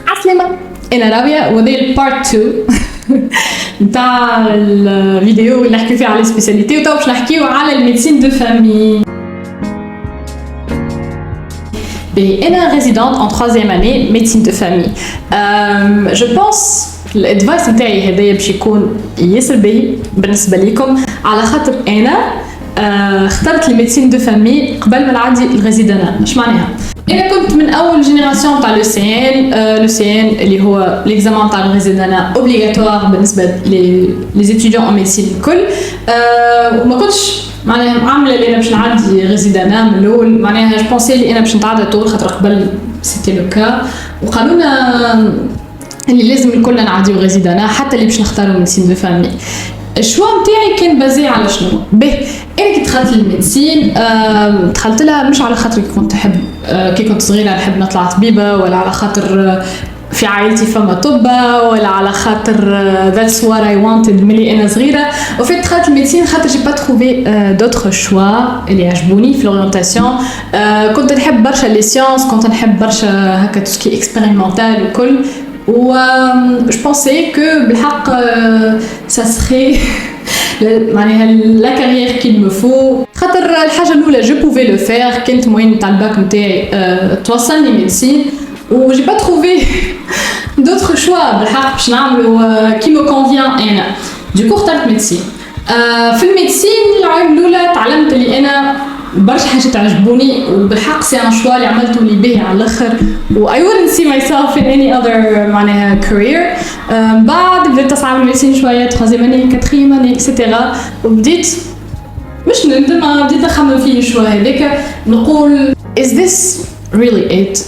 عسلامة، أنا رابية وهذا البارت 2 نتاع الفيديو اللي نحكي فيه على السبيسياليتي، وتوا باش نحكيو على الميديسين دو فامي. أنا résidente en 3e année médecine de famille. Je pense الادفايس نتاعي هذايا باش يكون ياسر باهي بالنسبة ليكم، على خاطر أنا اخترت الميديسين دو فامي قبل ما نعدي الريزيدانا. اش معناها؟ انا كنت من اول جينيراسيون تاع لو سي ان اللي هو ليكزامان تاع الريزيدانا اوبليغاتوار بالنسبه لي ستوديون ان ميديسين الكل، وما كنتش معناها عامله اللي انا باش نعدي ريزيدانا من الاول. معناها جو بونسي اللي انا باش نتعدى طول خاطر قبل سيتي لو كا، وقالوا لنا اللي لازم الكل نعديو ريزيدانا حتى اللي باش نختاروا ميديسين دو فامي. الشوا نتاعي كان بازي على شنو؟ انا كي دخلت للميديسين دخلت لها مش على خاطر كنت نحب كي كنت صغيره نحب نطلع طبيبه، ولا على خاطر في عائلتي فما طبه، ولا على خاطر that's what I wanted ملي انا صغيره. وفي دخلت الميديسين خاطر جي با تروفي دوتر شوا اللي عجبوني في لورينتاسيون. كنت نحب برشا لي سيونس، كنت نحب برشا هكا توسكي اكسبيريمونتال وكل، و je pensais que بالحق ça serait معناها لا كارير qu'il me faut. خاطر الحاجه الاولى جو بوفي لو فير، كنت موين تاع الباك نتاعي توصلني ميديسين، و جي با تروفي دوتر شوا بالحق باش نعملو كي مو كونفيان انا. دوكو اخترت ميديسين. في الميديسين العام الاولى تعلمت اللي انا برشا حاجات تعجبوني، وبالحق سي ان شوا اللي عملته اللي باهي على الاخر، و I wouldn't see myself in any other معناها career. بعد بديت أصعب الميديسين شوية، 3e année 4e année اكسيتيرا، وبديت مش ندم، بديت نخمم فيه شوية هذاك، نقول is this really it?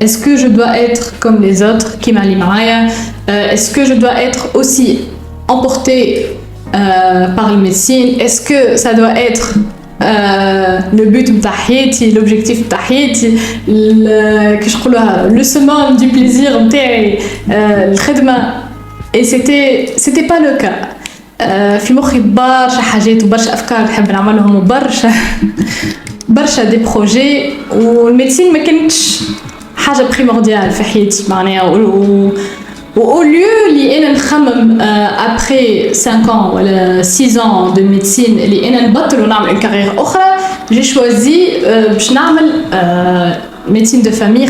Est-ce que je dois être comme les autres كيما اللي معايا؟ Est-ce que je dois être aussi emportée par le médecine? Est-ce que ça doit être le but نتاع حياتي، l'objectif نتاع حياتي، كيش نقولوها لو سومون دو بليزير نتاعي الخدمه؟ et c'était pas le cas. في مخي برشا حاجات وبرشا افكار نحب نعملهم، وبرشا دي بروجي، والميديسين ما كانتش حاجه بريمورديال في حياتي معناها. au lieu اللي انا نخمم après 5 ans ولا 6 ans de médecine اللي انا نبطل ونعمل une carrière اخرى، j'ai choisi باش نعمل médecine de famille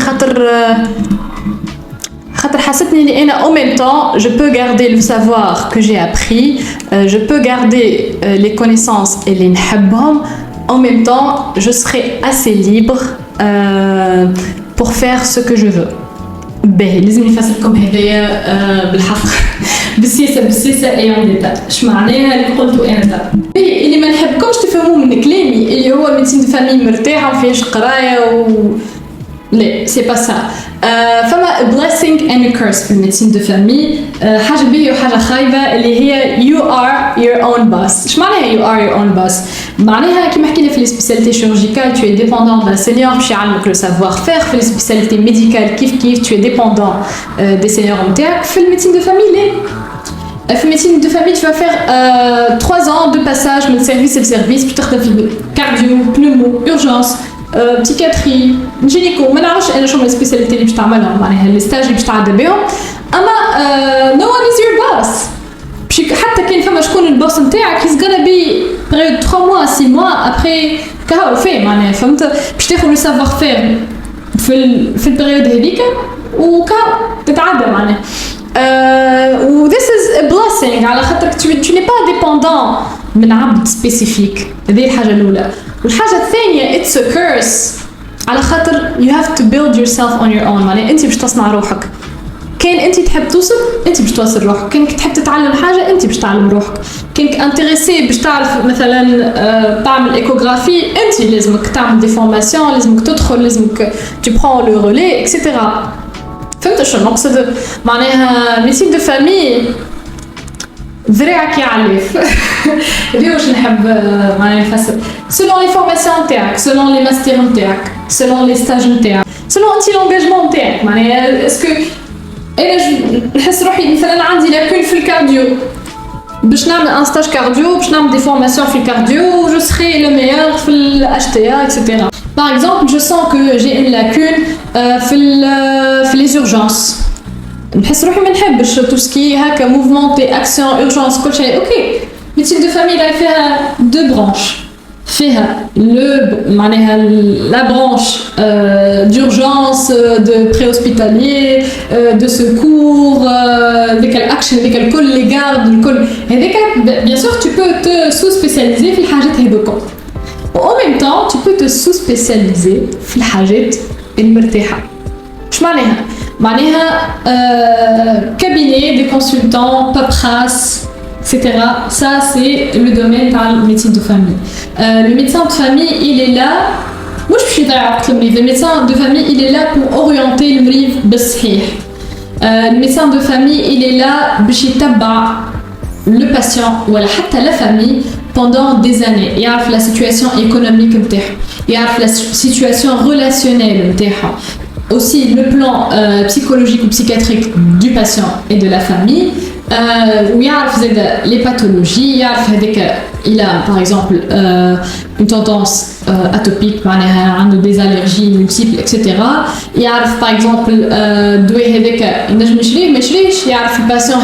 خاطر حسيتني اللي انا en même temps je peux garder le savoir que j'ai appris, je peux garder les connaissances اللي نحبهم, en même temps je serai assez libre pour faire ce que je veux. باهي لازم نفسر لكم هدايا بالحق بالسياسه اي اون ديتا. اش معناها اللي قلته انا؟ باهي اللي ما نحبكمش تفهموا من كلامي اللي هو ميديسين دو فامي مرتاحه وما فيهاش قرايه لا سي با سا. فما بليسينغ اند كيرس في الميديسين دو فامي، حاجه باهيه وحاجه خايبه اللي هي you are your own boss. اش معناها you are your own boss؟ معناها كيما حكينا في لي سبيسياليتي شيرورجيكال tu es dépendant d'un senior باش يعلمك لو سافوار فير. في لي سبيسياليتي ميديكال كيف tu es dépendant des seniors نتاعك. في الميديسين دو فامي لا، في الميديسين دو فامي tu vas faire 3 ans de passage من سيرفيس لسيرفيس باش تخدم في كارديو، بنومو، urgence، بسيكاتري، جينيكو، ما نعرفش انا شنو السبيسياليتي اللي باش تعملهم معناها لي ستاج اللي باش تعدى بهم. اما no one is your boss. حتى كان فما شكون البوس نتاعك he's gonna be période 3 mois 6 mois après كهو في معناها فهمت باش تاخذ لو سافوار فير في البريود هذيك وكهو تتعدى معناها. و this is a blessing على خاطرك tu n'es pas dépendant من عبد سبيسيفيك. هذه الحاجه الاولى. والحاجه الثانيه it's a curse على خاطر you have to build yourself on your own. معناها انت باش تصنع روحك. كان انت تحب توصل انت باش توصل روحك، كانك تحب تتعلم حاجه انت باش تعلم روحك، كانك انتريسي باش تعرف مثلا تعمل ايكوغرافي انت لازمك تعمل دي فورماسيون، لازمك تدخل، لازمك tu prends le relais اكسيتيرا. فهمت شنو نقصد؟ معناها ميديسين دو فامي ذراعك يعلف. اللي واش نحب معناها نفسر سولون لي فورماسيون نتاعك، سولون لي ماستر نتاعك، سولون لي ستاج نتاعك، سولون انت لونجاجمون نتاعك. معناها اسكو انا نحس روحي مثلا عندي لاكون في الكارديو باش نعمل ان ستاج كارديو، باش نعمل دي فورماسيون في الكارديو، جو سري لو ميور في الاتش تي ا اكسيتيرا. Par exemple, je sens que j'ai une lacune في les urgences. نحس روحي ما نحبش تو سكي هكا موفمونتي اكسيون اورجونس كل شيء اوكي. ميديسين دو فامي راهي فيها دو برانش، فيها لو معناها لا برانش d'urgence de préhospitalier de secours ذيك الاكشن ذيك الكل لي غارد الكل هذيك bien sûr tu peux te sous-spécialiser في الحاجات هذوك. وأو ميم طون tu peux te sous-spécialiser في الحاجات المرتاحة. واش معناها؟ معناها cabinet des consultants, paperasse, etc. Ça c'est le domaine de la médecine de famille. Le médecin de famille il est là. Moi je suis d'accord avec le médecin de famille il est là pour orienter le مريض بالصحيح. Le médecin de famille il est là باش يتبع le patient ولا حتى la famille pendant des années. يعرف la situation économique نتاعها، يعرف la situation relationnelle نتاعها. Aussi le plan psychologique ou psychiatrique du patient et de la famille. Où il y a les pathologies, il a par exemple une tendance atopique, des allergies multiples, etc. Il y a par exemple le patient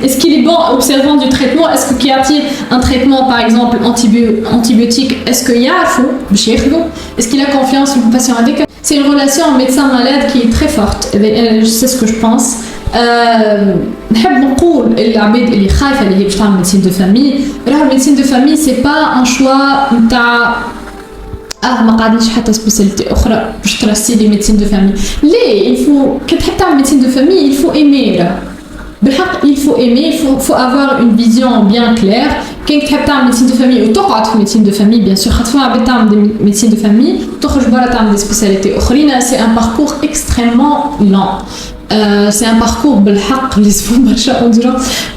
est-ce qu'il est bon observant du traitement, est-ce qu'il y a un traitement par exemple antibiotique, est-ce qu'il y a est-ce qu'il a confiance au patient avec. C'est une relation médecin-malade qui est très forte. C'est ce que je pense. نحب نقول العباد اللي خايفه اللي هي باش تعمل médecine de famille. راه médecine de famille c'est pas un choix نتاع ما قعدنيش حتى سبيسياليتي اخرى باش ترسي لي médecine de famille. ليه il faut كي تحب تعمل médecine de famille il faut aimer. بالحق il faut aimer, il faut avoir une vision bien claire. كي تحب تعمل médecine de famille وتقعد في médecine de famille bien sûr خاطر عباد تعمل médecine de famille تخرج برا تعمل des spécialités اخرين. C'est un parcours extrêmement lent. C'est un parcours بالحق اللي يصفون برشا اون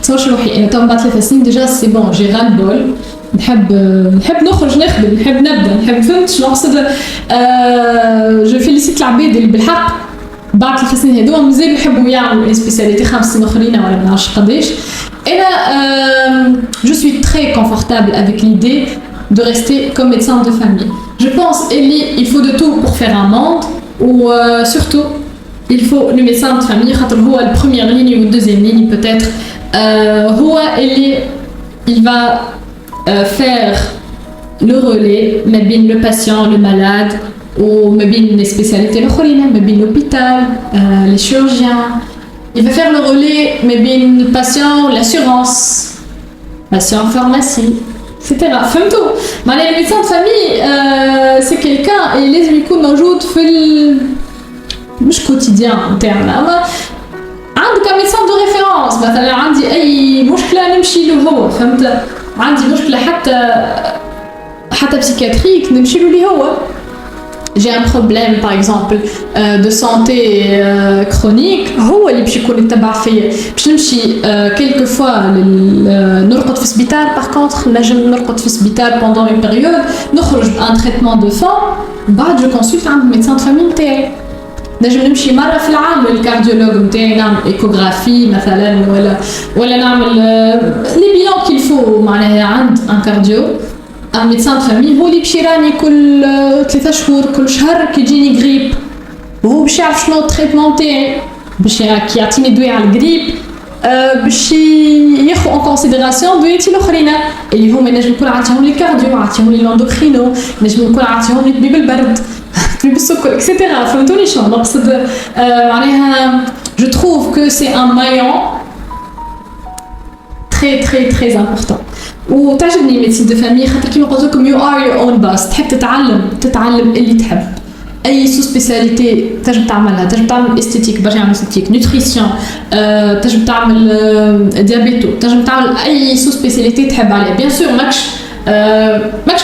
تصورش روحي انا تو بعد 3 سنين ديجا سي بون جي ران بول نحب نخرج نخدم نحب نبدا نحب فهمت شنو نقصد. جو فيليسيت العباد اللي بالحق بعد 3 سنين هذوما مازال يحبوا يعملوا سبيسياليتي 5 سنين اخرين ولا ما نعرفش قداش. انا جو سوي تري كونفورتابل افيك ليدي de rester comme médecin de famille. Je pense il faut de tout pour faire un monde ou surtout il faut le médecin de famille خاطر هو la première ligne ou deuxième ligne peut-être. هو اللي il va faire le relais ما بين le patient, le malade ou ما بين les spécialités الاخرين ما بين l'hôpital, les chirurgiens. Il va faire le relais ما بين le patient, l'assurance, patient pharmacie, etc. فهمتوا؟ معناها le médecin de famille c'est quelqu'un اللي لازم يكون موجود في مش quotidien نتاعنا. اما عندك médecin de référence مثلا عندي اي مشكله نمشي له هو فهمت. عندي مشكله حتى psychiatrique نمشي له اللي هو. J'ai un problème par exemple de santé chronique هو اللي باش يكون يتبع فيا. باش نمشي quelquefois نرقد في سبيطار. par contre نجم نرقد في سبيطار pendant une période نخرج un traitement de fin بعد جو كونسلت عند médecin de famille نتاعي. نجم نمشي مرة في العام للكارديولوج نتاعي نعمل ايكوغرافي مثلا ولا نعمل لي بيلون كيل فو معناها عند ان كارديو. ان ميدسان فامي هو اللي باش يراني كل 3 شهور كل شهر كي يجيني غريب وهو باش يعرف شنو التريتمون تاعي باش يعطيني دواء على الغريب باش ياخذ اون كونسيديراسيون دويتي الاخرين اللي هما نجم نكون عطيهم لي كارديو عطيهم لي لوندوكرينو نجم نكون عطيهم لي طبيب البرد طبيب السكر اكسيتيرا. فهمتوني شنو نقصد؟ معناها جو تروف كو سي ان مايون très très très important. وتعجبني médecine de famille خاطر كيما قلت لكم you are your own boss. تحب تتعلم اللي تحب. اي سو سبيسياليتي تنجم تعملها. تنجم تعمل استيتيك باش تعمل استيتيك نوتريسيون تنجم تعمل ديابيتو تنجم تعمل اي سو سبيسياليتي تحب عليها. بيان سور ماكش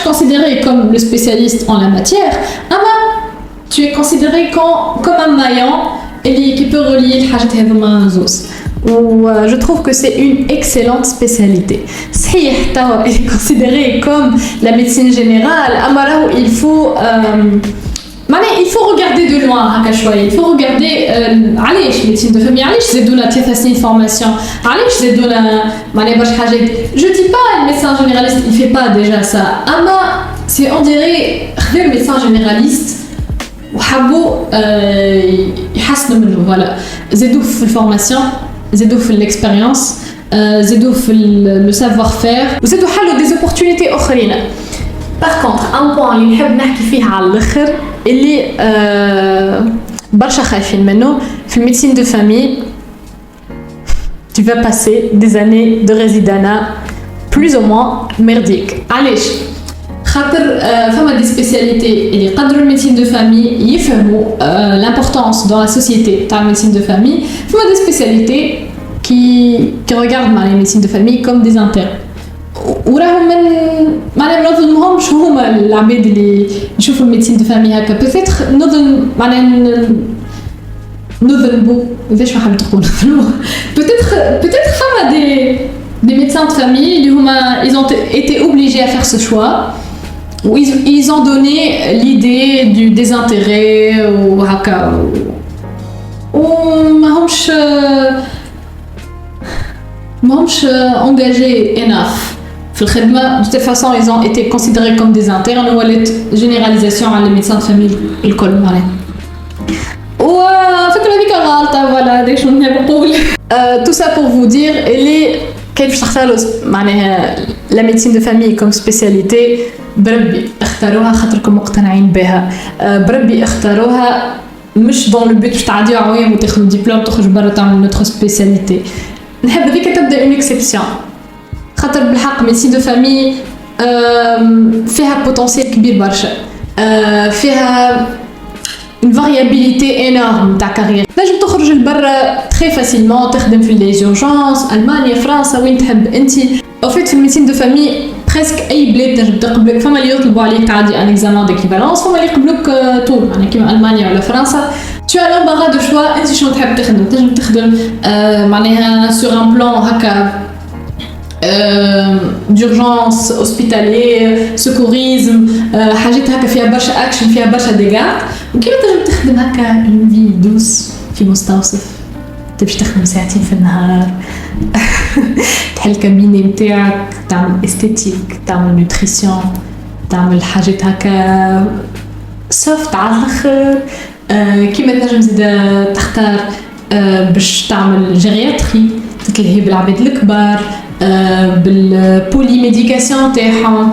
considéré comme le spécialiste en la matière اما tu es considéré comme un maillon qui peut relier الحاجات هذوما زوز. Je trouve que c'est une excellente spécialité. صحيح توا elle est considérée comme la médecine générale اما راهو il faut معناها il faut regarder de loin هكا شويه. il faut regarder علاش médecine de famille علاش زادونا 3 سنين فورماسيون علاش زادونا معناها برشا حاجات. je dis pas le médecin généraliste il fait pas déjà ça اما c'est on dirait غير médecin généraliste وحبوا يحسنوا منه. فوالا زادوه في الفورماسيون، زادوه في الاكسبيريونس، زادوه في لو سافوار فير، وزادوا حلوا دي زوبورتونيتي اخرين. باغ كونتر ان بوين اللي نحب نحكي فيه على الاخر اللي برشا خايفين منه في الميديسين دو فامي. Tu vas passer des années de résidana plus ou moins merdiques. علاش؟ خاطر فما دي سبيسياليتي اللي يقدروا الميديسين دو فامي يفهموا l'importance dans la société تاع الميديسين دو فامي، فما دي سبيسياليتي qui regardent مع les médecines de famille comme des internes. وراهم من معناها ما نظلمهمش هما العباد اللي يشوفوا الميديسين دو فامي هكا. بوتيتر نظلم معناها نظلموا كيفاش حابين تقول peut-être فما des médecins de famille اللي هما ils ont été obligés à faire ce choix où ils ont donné l'idée du désintérêt ou هكا وماهمش engagés enough في الخدمة. De toute façon ils ont été considérés comme des internes ولات généralisation على les médecins de famille الكل معناها. وفكرة هذيك غلطة. فوالا هذاك شنو نحب نقول. Tout ça pour vous dire اللي كيفاش تختاروا معناها لا ميديسين دو فامي كوم سبيسياليتي. بربي اختاروها خاطركم مقتنعين بها، بربي اختاروها مش دون لو بوت باش تعديو عوام وتاخذوا ديبلوم تخرج برا تعمل نوتر سبيسياليتي. نحب هذيك تبدا اون اكسبسيون خاطر بالحق ميديسين دو فامي فيها بوتنسيال كبير برشا، فيها une variabilité énorme تاع كارير. نجم تخرج لبرا très facilement تخدم في لي زورجونس ألمانيا فرنسا وين تحب انت. او فيت في الميديسين دو فامي بريسك اي بلاد تنجم تقبلك. فما اللي يطلبوا عليك تعدي ان اكزامان ديكيفالونس، فما اللي يقبلوك طول يعني كيما المانيا ولا فرنسا. tu as l'embarras de choix انت شنو تحب تخدم. تنجم تخدم معناها sur un plan هكا d'urgence hospitalier secourisme حاجات هكا فيها برشا اكشن فيها برشا ديغات، وكيما تنجم تخدم هكا اون في دوس في مستوصف تمشي تخدم ساعتين في النهار تحل الكابيني نتاعك تعمل استيتيك تعمل نوتريسيون تعمل حاجات هكا سوفت على الاخر. كيما تنجم زيدا تختار باش تعمل جيرياتري تتلهي بالعباد الكبار بالبولي ميديكاسيون تاعهم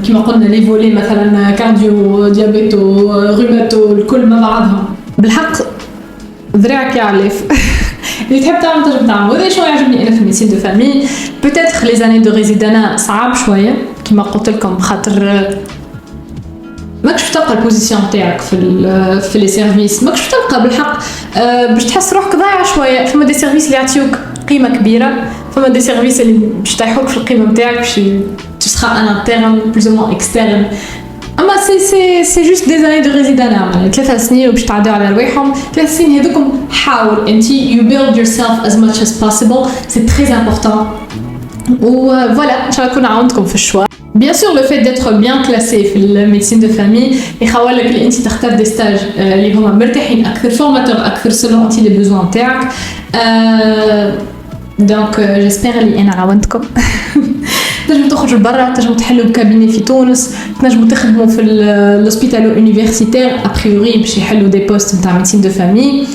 كيما قلنا لي فولي مثلا كارديو ديابيتو روماتو الكل مع بعضهم. بالحق ذراعك يعلف اللي تحب تعمل تنجم تعمل. وهذا شنو يعجبني انا في الميديسين دو فامي. بوتيتر لي زاني دو ريزيدانا صعب شويه كيما قلت لكم خاطر ماكش تلقى البوزيسيون تاعك في لي سيرفيس، ماكش تلقى بالحق باش تحس روحك ضايع شويه. فما دي سيرفيس اللي يعطيوك قيمه كبيره، فما دي سيرفيس اللي باش يطيحوك في القيمه نتاعك باش تسخا ان انترن بلوز او اكسترن. اما سي جوست دي زاني دو ريزيدانا يعني 3 سنين وباش تعديو على رواحهم. 3 سنين هذوكم حاول انت you build yourself as much as possible c'est très important. وفوالا ان شاء الله نكون عاونتكم في الشوا. Bien sûr, le fait d'être bien classé في الميديسين دو فامي يخولك اللي انت تختار دي ستاج اللي هما مرتاحين اكثر فورماتور اكثر سولون انت لي بوزوان تاعك. دونك جيسبر اللي انا عاونتكم. تنجموا تخرجوا لبرا، تنجموا تحلوا بكابيني في تونس، تنجموا تخدموا في لوسبيتالو يونيفرسيتير ابريوري باش يحلوا دي بوست نتاع ميديسين دو فامي.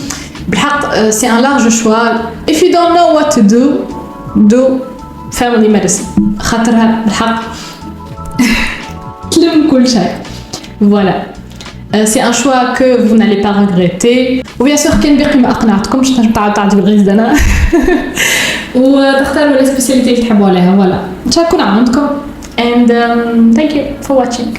بالحق سي ان لارج شوا. if you don't know what to do family medicine خاطرها بالحق تلم كل شيء. Voilà. C'est un choix que vous n'allez pas regretter. Ou bien sûr كان باقي ما اقنعتكمش تنجم تعديو الغيزدانا وتختاروا لي سبيسياليتي اللي تحبوا عليها. فوالا ان شاء الله نكون عاونتكم and thank you for watching.